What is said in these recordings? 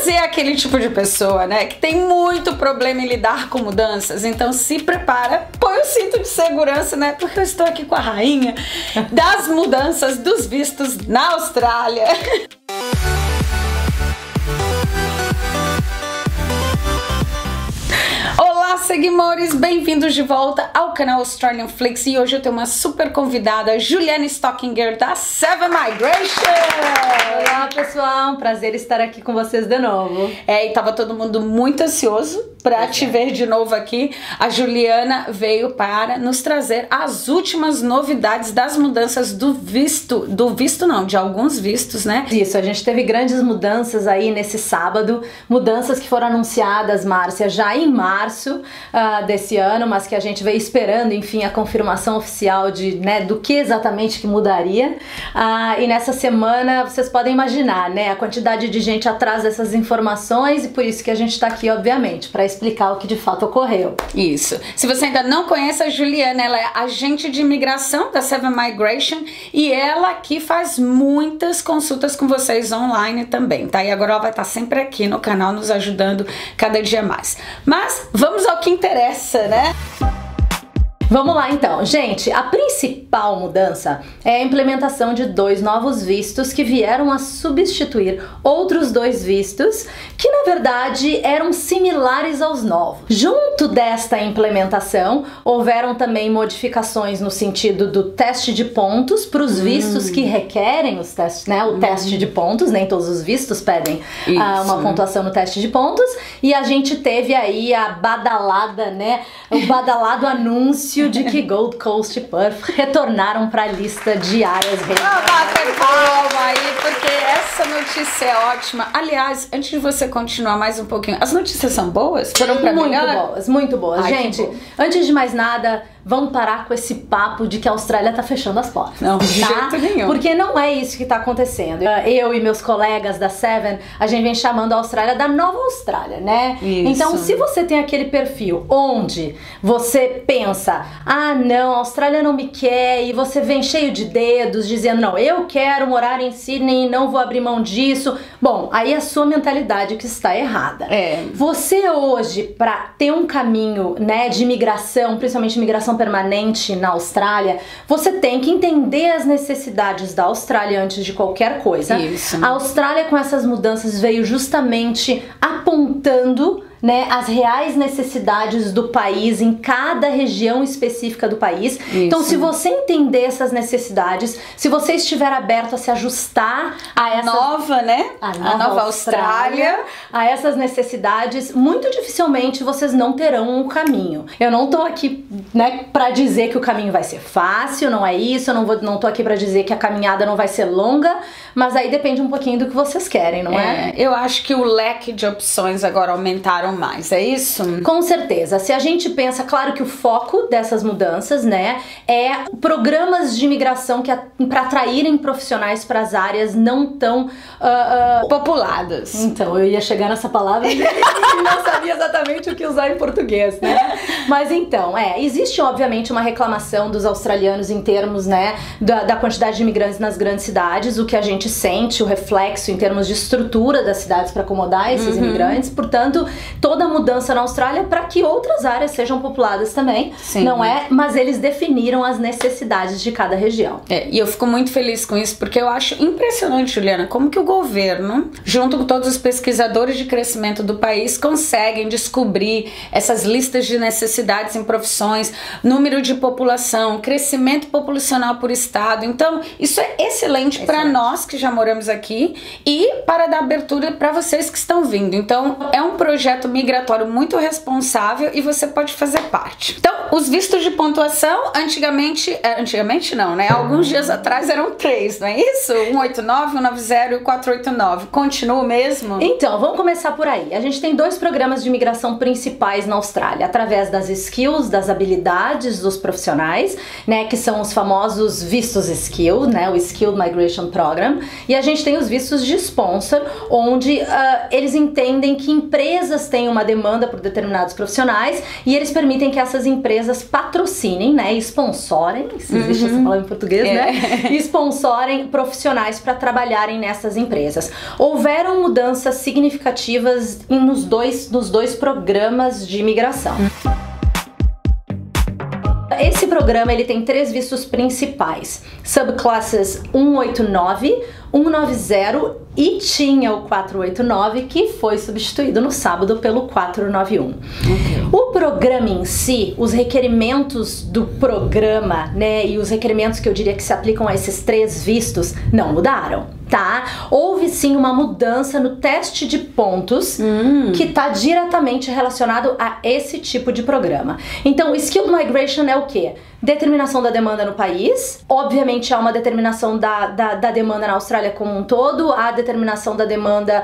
você é aquele tipo de pessoa, né, que tem muito problema em lidar com mudanças, então se prepara, põe o cinto de segurança, né, porque eu estou aqui com a rainha das mudanças dos vistos na Austrália. Olá, seguimores, bem-vindos de volta ao canal Australian Flicks e hoje eu tenho uma super convidada, Juliana Stockinger da Seven Migration. Olá pessoal, um prazer estar aqui com vocês de novo. E tava todo mundo muito ansioso para te ver de novo aqui. A Juliana veio para nos trazer as últimas novidades das mudanças do visto, de alguns vistos, né? Isso, a gente teve grandes mudanças aí nesse sábado, mudanças que foram anunciadas, Márcia, já em março desse ano, mas que a gente veio esperando, enfim, a confirmação oficial de, né, do que exatamente que mudaria. E nessa semana, vocês podem imaginar, né, a quantidade de gente atrás dessas informações e por isso que a gente tá aqui, obviamente, para explicar o que de fato ocorreu. Isso. Se você ainda não conhece a Juliana, ela é agente de imigração da Seven Migration e ela aqui faz muitas consultas com vocês online também, tá? E agora ela vai estar sempre aqui no canal nos ajudando cada dia mais. Mas vamos ao que interessa, né? Vamos lá então, gente, a principal mudança é a implementação de 2 novos vistos que vieram a substituir outros 2 vistos que na verdade eram similares aos novos. Junto desta implementação, houveram também modificações no sentido do teste de pontos para os vistos que requerem os testes, né? O teste de pontos, nem todos os vistos pedem uma pontuação no teste de pontos, e a gente teve aí a badalada, né? O badalado anúncio de que Gold Coast e Perth retornaram para a lista de áreas reservadas. Bater palma aí, porque essa notícia é ótima. Aliás, antes de você continuar mais um pouquinho, as notícias são boas? Foram para melhor? Muito boas, muito boas. Ai, gente, antes de mais nada, vamos parar com esse papo de que a Austrália tá fechando as portas. Não, de jeito nenhum. Porque não é isso que tá acontecendo. Eu e meus colegas da Seven, a gente vem chamando a Austrália da Nova Austrália, né? Isso. Então, se você tem aquele perfil onde você pensa, ah, não, a Austrália não me quer, e você vem cheio de dedos, dizendo, não, eu quero morar em Sydney, não vou abrir mão disso. Bom, aí é a sua mentalidade que está errada. Você hoje, para ter um caminho, né, de imigração, principalmente imigração permanente na Austrália, você tem que entender as necessidades da Austrália antes de qualquer coisa. Isso. A Austrália com essas mudanças veio justamente apontando, né, as reais necessidades do país em cada região específica do país. Isso. Então, se você entender essas necessidades, se você estiver aberto a se ajustar a essa nova, né? A nova Austrália, a essas necessidades, muito dificilmente vocês não terão um caminho. Eu não tô aqui, né, para dizer que o caminho vai ser fácil, não é isso. Eu não tô aqui para dizer que a caminhada não vai ser longa, mas aí depende um pouquinho do que vocês querem, não é? Eu acho que o leque de opções agora aumentaram mais, é isso? Com certeza. Se a gente pensa, claro que o foco dessas mudanças, né, é programas de imigração que para atraírem profissionais para as áreas não tão populadas. Então, eu ia chegar nessa palavra e não sabia exatamente o que usar em português, né? Mas então, existe obviamente uma reclamação dos australianos em termos, né, da quantidade de imigrantes nas grandes cidades, o que a gente sente, o reflexo em termos de estrutura das cidades para acomodar esses imigrantes. Portanto, toda mudança na Austrália para que outras áreas sejam populadas também. Sim. Não é? Mas eles definiram as necessidades de cada região. E eu fico muito feliz com isso, porque eu acho impressionante, Juliana, como que o governo, junto com todos os pesquisadores de crescimento do país, conseguem descobrir essas listas de necessidades em profissões, número de população, crescimento populacional por estado. Então, isso é excelente para nós que já moramos aqui e para dar abertura para vocês que estão vindo. Então, é um projeto migratório muito responsável e você pode fazer parte. Então, os vistos de pontuação, antigamente não, né? Alguns dias atrás eram 3, não é isso? 189, 190 e 489. Continua o mesmo? Então, vamos começar por aí. A gente tem 2 programas de imigração principais na Austrália, através das skills, das habilidades dos profissionais, né? Que são os famosos vistos skill, né? O Skilled Migration Program. e a gente tem os vistos de sponsor, onde eles entendem que empresas têm uma demanda por determinados profissionais e eles permitem que essas empresas patrocinem, né, sponsorem, se existe essa palavra em português, né, sponsorem profissionais para trabalharem nessas empresas. Houveram mudanças significativas nos dois programas de imigração. Esse programa ele tem 3 vistos principais: subclasses 189, 190 e tinha o 489, que foi substituído no sábado pelo 491. O programa em si, os requerimentos do programa, né, e os requerimentos que eu diria que se aplicam a esses 3 vistos não mudaram, tá? Houve sim uma mudança no teste de pontos que está diretamente relacionado a esse tipo de programa. Então, o Skilled Migration é o quê? Determinação da demanda no país, obviamente há uma determinação da demanda na Austrália como um todo, a determinação da demanda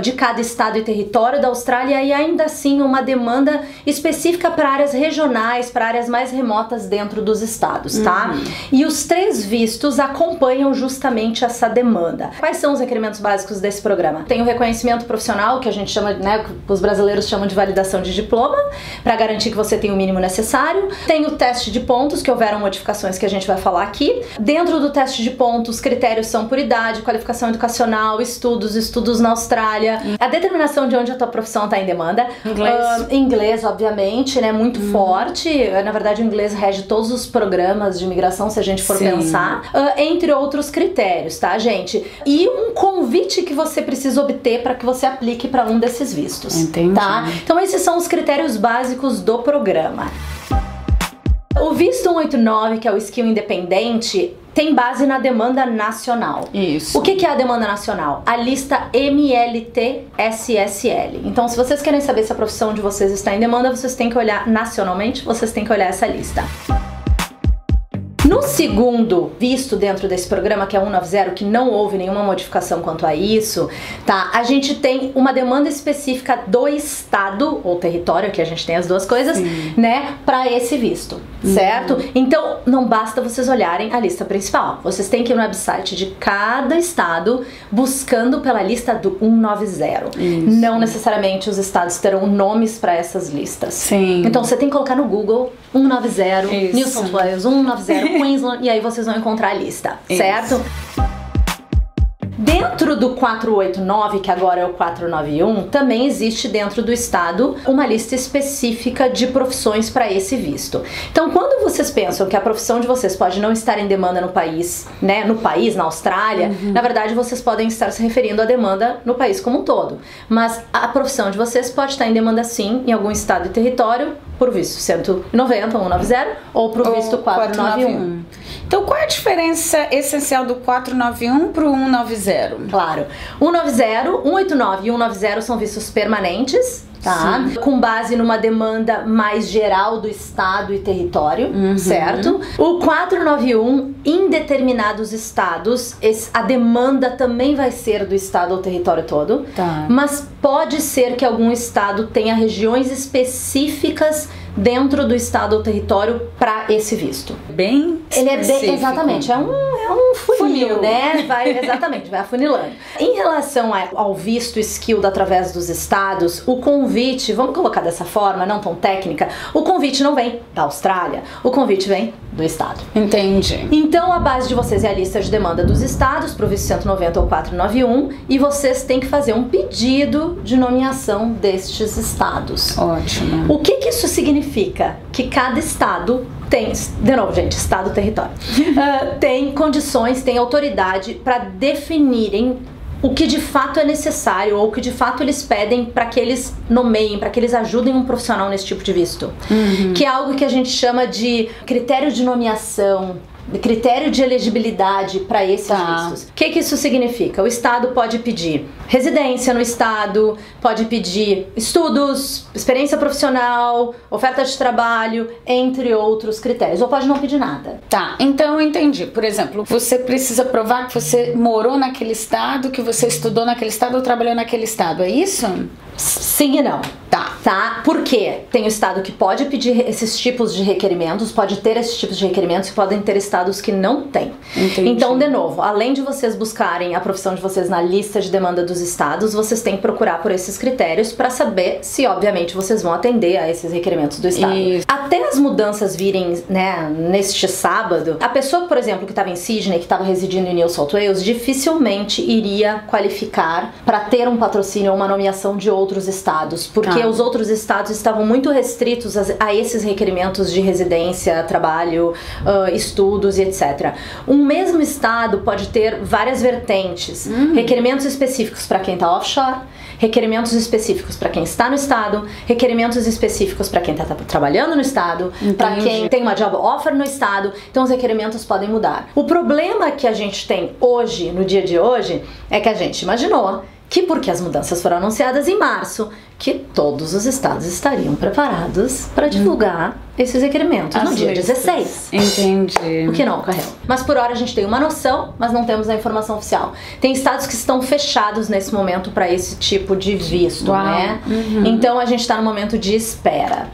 de cada estado e território da Austrália e ainda assim uma demanda específica para áreas regionais, para áreas mais remotas dentro dos estados, tá? E os 3 vistos acompanham justamente essa demanda. Quais são os requerimentos básicos desse programa? Tem o reconhecimento profissional, que a gente chama, né, que os brasileiros chamam de validação de diploma, para garantir que você tem o mínimo necessário. Tem o teste de pontos, que houveram modificações que a gente vai falar aqui. Dentro do teste de pontos, critérios são por idade, qualificação educacional, estudos na Austrália, a determinação de onde a tua profissão está em demanda. Inglês, obviamente, né, muito forte. Na verdade, o inglês rege todos os programas de imigração, se a gente for pensar, entre outros critérios, tá, gente? E um convite que você precisa obter para que você aplique para um desses vistos. Entendi. Tá? Então, esses são os critérios básicos do programa. O visto 189, que é o skill independente, tem base na demanda nacional. Isso. O que é a demanda nacional? A lista MLT-SSL. Então, se vocês querem saber se a profissão de vocês está em demanda, vocês têm que olhar nacionalmente, vocês têm que olhar essa lista. No segundo visto dentro desse programa, que é 190, que não houve nenhuma modificação quanto a isso, tá? A gente tem uma demanda específica do estado ou território, que a gente tem as duas coisas, né, para esse visto, certo? Então, não basta vocês olharem a lista principal. Vocês têm que ir no website de cada estado buscando pela lista do 190. Não necessariamente os estados terão nomes para essas listas. Sim. Então, você tem que colocar no Google 190, New South Wales 190, Queensland, e aí vocês vão encontrar a lista, certo? Dentro do 489, que agora é o 491, também existe dentro do estado uma lista específica de profissões para esse visto. Então, quando vocês pensam que a profissão de vocês pode não estar em demanda no país, né, na Austrália, na verdade vocês podem estar se referindo à demanda no país como um todo. Mas a profissão de vocês pode estar em demanda sim em algum estado e território por visto 190 ou 190 ou por visto 491. Então, qual é a diferença essencial do 491 para o 190? Claro, 190, 189 e 190 são vistos permanentes, tá? Com base numa demanda mais geral do estado e território, certo? O 491, em determinados estados, a demanda também vai ser do estado ou território todo, mas pode ser que algum estado tenha regiões específicas dentro do estado ou território para esse visto. Bem Ele específico. é bem, exatamente, é um funil, né? Vai afunilando. Em relação ao visto skilled através dos estados, o convite, vamos colocar dessa forma, não tão técnica, o convite não vem da Austrália, o convite vem do estado. Entendi. Então a base de vocês é a lista de demanda dos estados, pro visto 190 ou 491, e vocês têm que fazer um pedido de nomeação destes estados. Ótimo. O que isso significa? Que cada estado tem, de novo, gente, estado, território, tem condições, tem autoridade para definirem o que de fato é necessário ou o que de fato eles pedem para que eles nomeiem, para que eles ajudem um profissional nesse tipo de visto. Que é algo que a gente chama de critério de nomeação, critério de elegibilidade para esses vistos. O que isso significa? O estado pode pedir residência no estado, pode pedir estudos, experiência profissional, oferta de trabalho, entre outros critérios, ou pode não pedir nada. Tá, então eu entendi. Por exemplo, você precisa provar que você morou naquele estado, que você estudou naquele estado ou trabalhou naquele estado, é isso? Sim e não. Tá. tá? Por quê? Tem o estado que pode pedir esses tipos de requerimentos, pode ter esses tipos de requerimentos e podem ter estados que não têm. Entendi. Então, de novo, além de vocês buscarem a profissão de vocês na lista de demanda dos estados, vocês têm que procurar por esses critérios para saber se, obviamente, vocês vão atender a esses requerimentos do estado. Isso. Até as mudanças virem, né, neste sábado, a pessoa, por exemplo, que estava em Sydney, que estava residindo em New South Wales, dificilmente iria qualificar para ter um patrocínio ou uma nomeação de outros estados, porque os outros estados estavam muito restritos a esses requerimentos de residência, trabalho, estudos e etc. Um mesmo estado pode ter várias vertentes, requerimentos específicos para quem está offshore, requerimentos específicos para quem está no estado, requerimentos específicos para quem está trabalhando no estado, para quem tem uma job offer no estado, então os requerimentos podem mudar. O problema que a gente tem hoje, no dia de hoje, é que a gente imaginou que, porque as mudanças foram anunciadas em março, que todos os estados estariam preparados para divulgar esses requerimentos no dia 16. Entendi. O que não ocorreu. Mas por hora a gente tem uma noção, mas não temos a informação oficial. Tem estados que estão fechados nesse momento para esse tipo de visto, né? Então a gente está no momento de espera.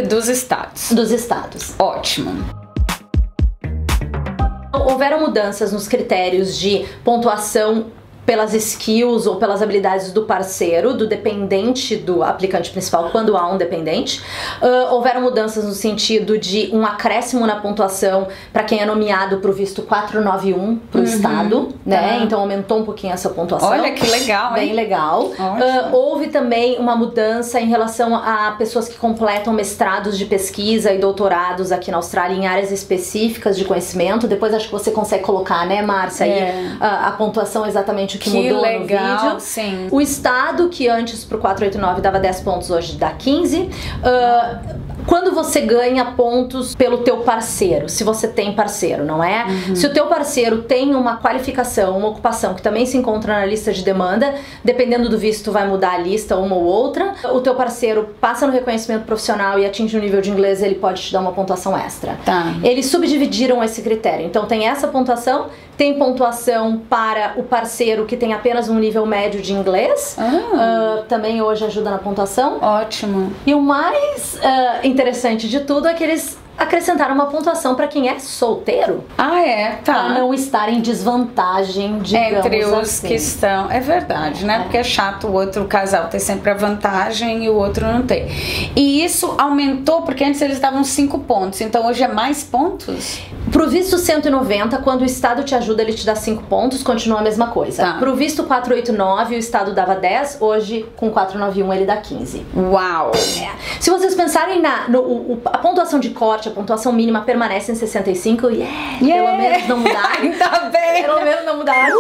Dos estados. Dos estados. Ótimo. Houveram mudanças nos critérios de pontuação pelas skills ou pelas habilidades do parceiro, do dependente do aplicante principal, quando há um dependente. Houveram mudanças no sentido de um acréscimo na pontuação para quem é nomeado para o visto 491 para o estado, né? Então aumentou um pouquinho essa pontuação. Olha que legal, hein? Bem legal. Houve também uma mudança em relação a pessoas que completam mestrados de pesquisa e doutorados aqui na Austrália em áreas específicas de conhecimento. Depois acho que você consegue colocar, né, Márcia, aí a pontuação exatamente o que mudou legal, no vídeo. Sim. O estado que antes pro 489 dava 10 pontos, hoje dá 15. Quando você ganha pontos pelo teu parceiro, se você tem parceiro, não é? Se o teu parceiro tem uma qualificação, uma ocupação que também se encontra na lista de demanda, dependendo do visto vai mudar a lista uma ou outra. O teu parceiro passa no reconhecimento profissional e atinge um nível de inglês, ele pode te dar uma pontuação extra. Eles subdividiram esse critério. Então tem essa pontuação, tem pontuação para o parceiro que tem apenas um nível médio de inglês. Também hoje ajuda na pontuação. Ótimo. E o mais interessante de tudo é que eles acrescentaram uma pontuação para quem é solteiro. Para não estar em desvantagem, digamos entre os assim. que estão. É verdade, né? Porque é chato o outro casal ter sempre a vantagem e o outro não ter. E isso aumentou porque antes eles davam 5 pontos, então hoje é mais pontos? Pro visto 190, quando o estado te ajuda, ele te dá 5 pontos, continua a mesma coisa. Pro visto 489, o estado dava 10, hoje com 491 ele dá 15. Uau! Se vocês pensarem a pontuação de corte, a pontuação mínima permanece em 65 e pelo menos não mudaram. Ainda bem! Pelo menos não mudaram.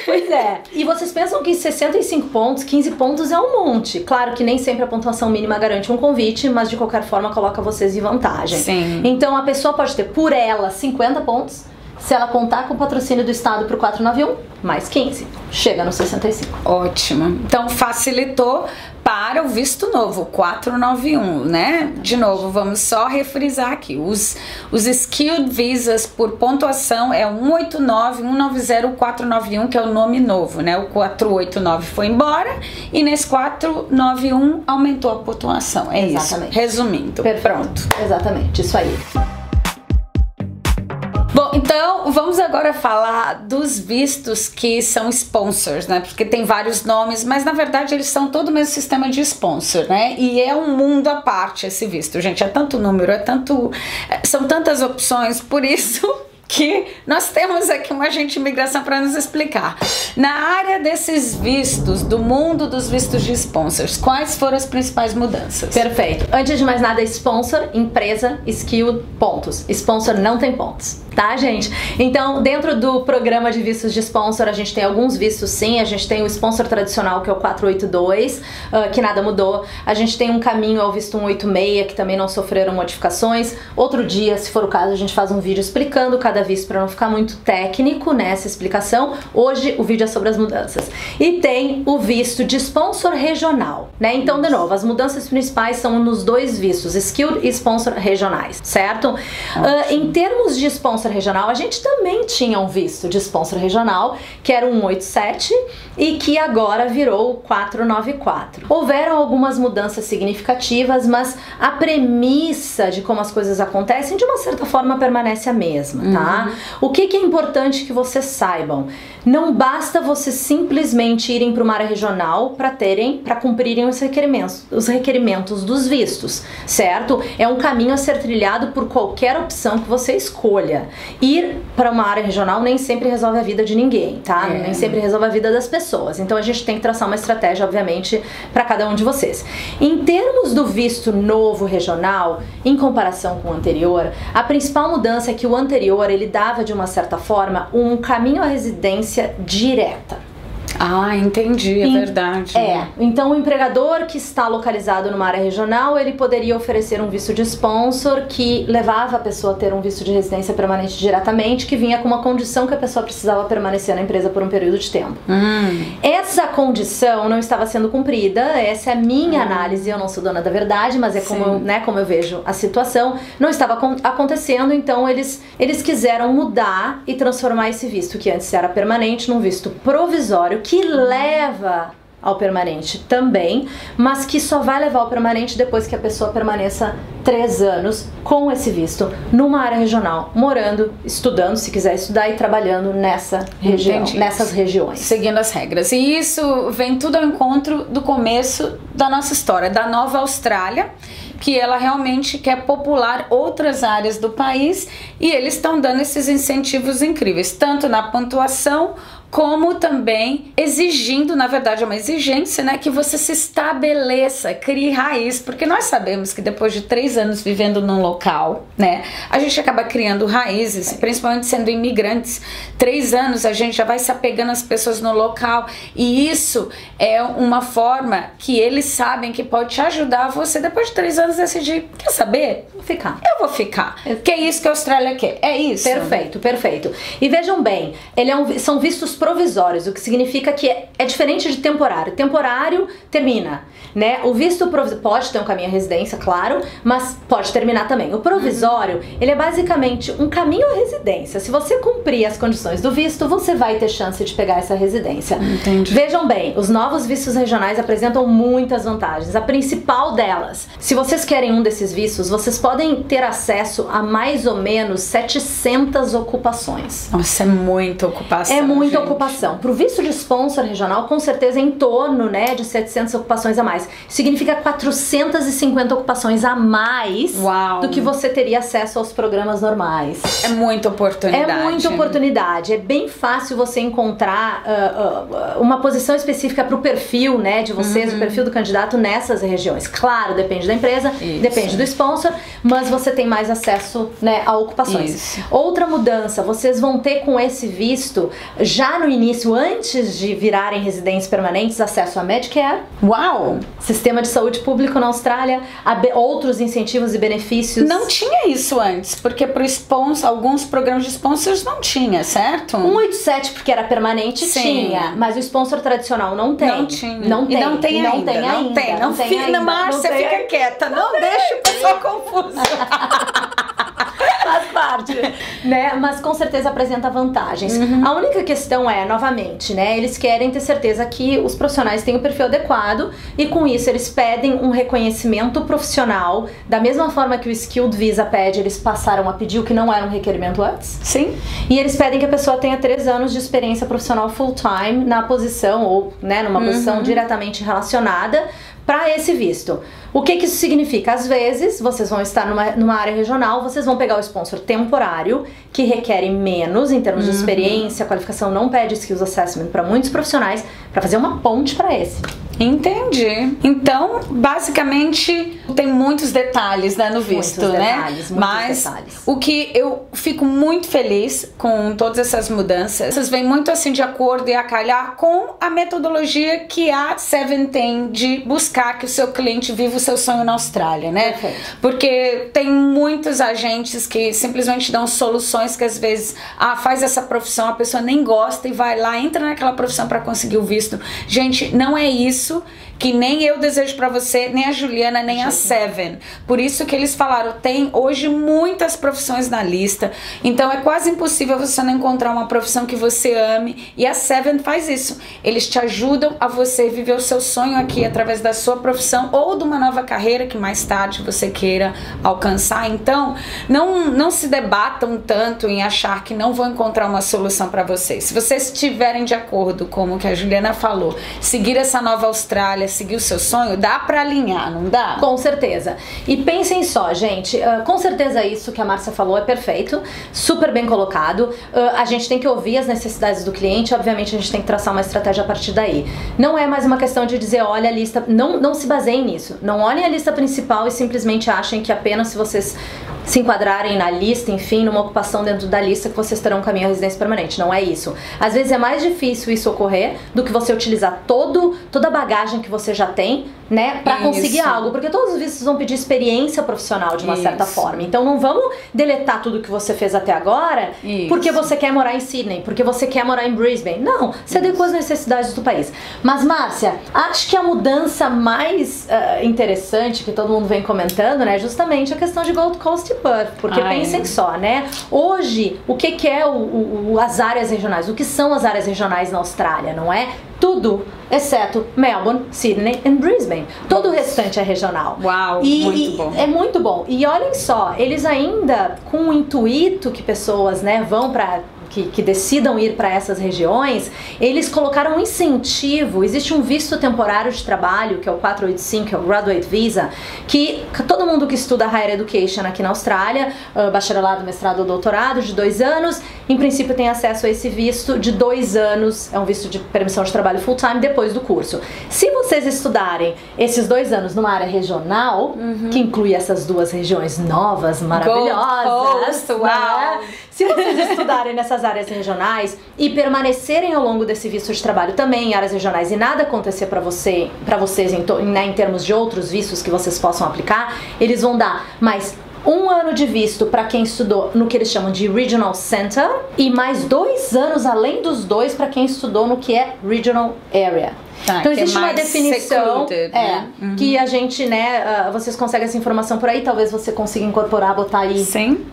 Pois é. E vocês pensam que 65 pontos, 15 pontos é um monte. Claro que nem sempre a pontuação mínima garante um convite, mas de qualquer forma coloca vocês em vantagem. Sim. Então a pessoa pode ter por ela 50 pontos, se ela contar com o patrocínio do estado pro 491, mais 15. Chega no 65. Ótimo. Então facilitou para o visto novo, 491, né? De novo, vamos só refrisar aqui. Os Skilled Visas por pontuação é 189, 190, 491, que é o nome novo, né? O 489 foi embora e nesse 491 aumentou a pontuação. É Exatamente. Isso. Resumindo. Perfeito. Pronto. Exatamente, isso aí. Bom, então vamos agora falar dos vistos que são sponsors, né? Porque tem vários nomes, mas na verdade eles são todo o mesmo sistema de sponsor, né? E é um mundo à parte esse visto, gente. É tanto número, são tantas opções, por isso que nós temos aqui um agente de imigração para nos explicar. Na área desses vistos, do mundo dos vistos de sponsors, quais foram as principais mudanças? Perfeito. Antes de mais nada, sponsor, empresa, skill, pontos. Sponsor não tem pontos. Tá, gente? Então, dentro do programa de vistos de sponsor, a gente tem alguns vistos sim. A gente tem o sponsor tradicional, que é o 482, que nada mudou. A gente tem um caminho ao visto 186, que também não sofreram modificações. Outro dia, se for o caso, a gente faz um vídeo explicando cada cada visto para não ficar muito técnico nessa explicação. Hoje o vídeo é sobre as mudanças. E tem o visto de sponsor regional, né? Então, de novo, as mudanças principais são nos dois vistos, skilled e sponsor regionais, certo? Em termos de sponsor regional, a gente também tinha um visto de sponsor regional, que era o 187 e que agora virou o 494. Houveram algumas mudanças significativas, mas a premissa de como as coisas acontecem, de uma certa forma, permanece a mesma, tá? O que é importante que vocês saibam? Não basta vocês simplesmente irem para uma área regional para cumprirem os requerimentos dos vistos, certo? É um caminho a ser trilhado por qualquer opção que você escolha. Ir para uma área regional nem sempre resolve a vida de ninguém, tá? Nem sempre resolve a vida das pessoas. Então a gente tem que traçar uma estratégia, obviamente, para cada um de vocês. Em termos do visto novo regional, em comparação com o anterior, a principal mudança é que o anterior, ele dava de uma certa forma um caminho à residência direta. Ah, entendi, é verdade. Então o empregador que está localizado numa área regional, ele poderia oferecer um visto de sponsor que levava a pessoa a ter um visto de residência permanente diretamente, que vinha com uma condição que a pessoa precisava permanecer na empresa por um período de tempo. Essa condição não estava sendo cumprida, essa é a minha análise, eu não sou dona da verdade, mas é como eu vejo a situação, não estava acontecendo, então eles quiseram mudar e transformar esse visto, que antes era permanente, num visto provisório, que leva ao permanente também, mas que só vai levar ao permanente depois que a pessoa permaneça 3 anos com esse visto numa área regional, morando, estudando, se quiser estudar, e trabalhando nessa região, nessas regiões. Seguindo as regras. E isso vem tudo ao encontro do começo da nossa história, da Nova Austrália, que ela realmente quer popular outras áreas do país, e eles estão dando esses incentivos incríveis, tanto na pontuação como também exigindo, na verdade é uma exigência, né, que você se estabeleça, crie raiz, porque nós sabemos que depois de 3 anos vivendo num local, né, a gente acaba criando raízes, principalmente sendo imigrantes. 3 anos a gente já vai se apegando às pessoas no local, e isso é uma forma que eles sabem que pode te ajudar você depois de 3 anos decidir, quer saber? Vou ficar. Eu vou ficar. Que é isso que a Austrália quer, é isso. Perfeito, perfeito. E vejam bem, são vistos provisórios, o que significa que é diferente de temporário. Temporário termina, né? O visto pode ter um caminho à residência, claro, mas pode terminar também. O provisório, ele é basicamente um caminho à residência. Se você cumprir as condições do visto, você vai ter chance de pegar essa residência. Entendi. Vejam bem, os novos vistos regionais apresentam muitas vantagens. A principal delas, se vocês querem um desses vistos, vocês podem ter acesso a mais ou menos 700 ocupações. Nossa, é muita ocupação. É muita gente. ocupação. Para o visto de sponsor regional, com certeza em torno, né, de 700 ocupações a mais. Significa 450 ocupações a mais do que você teria acesso aos programas normais. É muita oportunidade. É muita oportunidade. É bem fácil você encontrar uma posição específica para o perfil, né, de vocês, o perfil do candidato nessas regiões. Claro, depende da empresa, depende do sponsor, mas você tem mais acesso, né, a ocupações. Outra mudança, vocês vão ter com esse visto, já no início, antes de virarem residentes permanentes, acesso a Medicare. Uau! Sistema de saúde público na Austrália, outros incentivos e benefícios. Não tinha isso antes, porque para alguns programas de sponsors não tinha, certo? 187, porque era permanente, tinha, mas o sponsor tradicional não tem. Não tinha. Não tem. E não tem ainda. Não tem ainda. Márcia, fica quieta. Não deixa o pessoal confuso. Faz parte, né? Mas com certeza apresenta vantagens. A única questão é, novamente, né? Eles querem ter certeza que os profissionais têm o perfil adequado, e com isso eles pedem um reconhecimento profissional. Da mesma forma que o Skilled Visa pede, eles passaram a pedir o que não era um requerimento antes. Sim. E eles pedem que a pessoa tenha 3 anos de experiência profissional full-time na posição, ou, né, numa posição diretamente relacionada para esse visto. O que isso significa? Às vezes, vocês vão estar numa área regional, vocês vão pegar o sponsor temporário, que requer menos em termos de experiência, a qualificação não pede skills assessment para muitos profissionais, para fazer uma ponte para esse. Entendi. Então, basicamente, Tem muitos detalhes, né, no visto, muitos Mas detalhes. O que eu fico muito feliz com todas essas mudanças, essas vêm muito assim de acordo e a calhar com a metodologia que a Seven tem de buscar que o seu cliente viva o seu sonho na Austrália, né? Perfeito. Porque tem muitos agentes que simplesmente dão soluções que às vezes, faz essa profissão, a pessoa nem gosta e vai lá, entra naquela profissão para conseguir o visto. Gente, não é isso que nem eu desejo pra você, nem a Juliana, nem a Seven. Por isso que eles falaram, tem hoje muitas profissões na lista, então é quase impossível você não encontrar uma profissão que você ame, e a Seven faz isso. Eles te ajudam a você viver o seu sonho aqui através da sua profissão ou de uma nova carreira que mais tarde você queira alcançar. Então, não se debatam tanto em achar que não vão encontrar uma solução pra vocês. Se vocês estiverem de acordo, como que a Juliana falou, seguir essa nova Austrália, seguir o seu sonho, dá pra alinhar, não dá? Com certeza. E pensem só, gente, com certeza isso que a Márcia falou é perfeito, super bem colocado. A gente tem que ouvir as necessidades do cliente, obviamente a gente tem que traçar uma estratégia a partir daí. Não é mais uma questão de dizer, olha a lista, não se baseiem nisso. Não olhem a lista principal e simplesmente achem que apenas se vocês se enquadrarem na lista, enfim, numa ocupação dentro da lista, que vocês terão um caminho à residência permanente. Não é isso. Às vezes é mais difícil isso ocorrer do que você utilizar toda a bagagem que você já tem, né, pra conseguir algo, porque todos os vistos vão pedir experiência profissional de uma certa forma. Então não vamos deletar tudo que você fez até agora porque você quer morar em Sydney, porque você quer morar em Brisbane. Não, você adequa as necessidades do país. Mas, Márcia, acho que a mudança mais interessante que todo mundo vem comentando, né, é justamente a questão de Gold Coast e Perth, porque pensem só, né, hoje, o que é as áreas regionais? O que são as áreas regionais na Austrália, não é? Tudo, exceto Melbourne, Sydney e Brisbane. Todo o restante é regional. Uau, muito bom. É muito bom. E olhem só, eles ainda, com o intuito que pessoas, né, vão para... Que decidam ir para essas regiões, eles colocaram um incentivo. Existe um visto temporário de trabalho, que é o 485, que é o Graduate Visa, que todo mundo que estuda Higher Education aqui na Austrália, bacharelado, mestrado ou doutorado, de 2 anos, em princípio tem acesso a esse visto de 2 anos, é um visto de permissão de trabalho full-time depois do curso. Se vocês estudarem esses 2 anos numa área regional, que inclui essas 2 regiões novas, maravilhosas, uau! Se vocês estudarem nessas áreas regionais e permanecerem ao longo desse visto de trabalho também em áreas regionais e nada acontecer para vocês em termos de outros vistos que vocês possam aplicar, eles vão dar mais 1 ano de visto para quem estudou no que eles chamam de Regional Center e mais 2 anos além dos 2 para quem estudou no que é Regional Area. Então existe uma definição que a gente, né, vocês conseguem essa informação por aí, talvez você consiga incorporar, botar aí,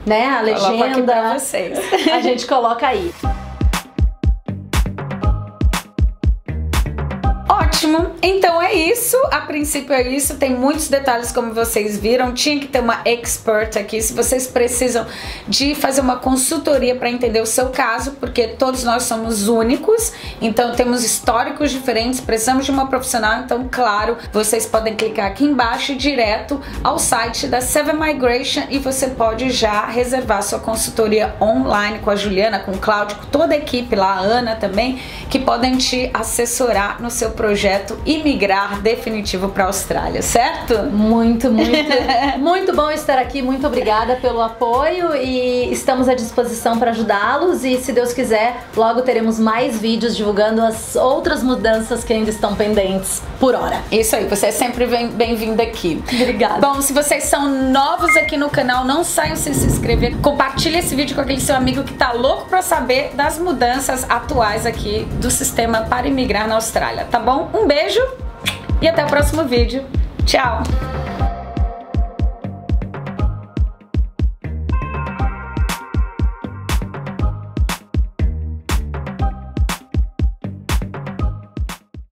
né, a legenda. Coloco aqui pra vocês. A gente coloca aí. Ótimo, então é isso, a princípio é isso, tem muitos detalhes como vocês viram, tinha que ter uma expert aqui, se vocês precisam de fazer uma consultoria para entender o seu caso, porque todos nós somos únicos, então temos históricos diferentes, precisamos de uma profissional, então claro, vocês podem clicar aqui embaixo direto ao site da Seven Migration e você pode já reservar sua consultoria online com a Juliana, com o Cláudio, com toda a equipe lá, a Ana também, que podem te assessorar no seu projeto imigrar definitivo para a Austrália, certo? Muito bom estar aqui, muito obrigada pelo apoio e estamos à disposição para ajudá-los e se Deus quiser, logo teremos mais vídeos divulgando as outras mudanças que ainda estão pendentes por hora. Isso aí, você é sempre bem-vinda aqui. Obrigada. Bom, se vocês são novos aqui no canal, não saiam sem se inscrever, compartilhe esse vídeo com aquele seu amigo que tá louco para saber das mudanças atuais aqui do sistema para imigrar na Austrália, tá bom? Um beijo e até o próximo vídeo. Tchau!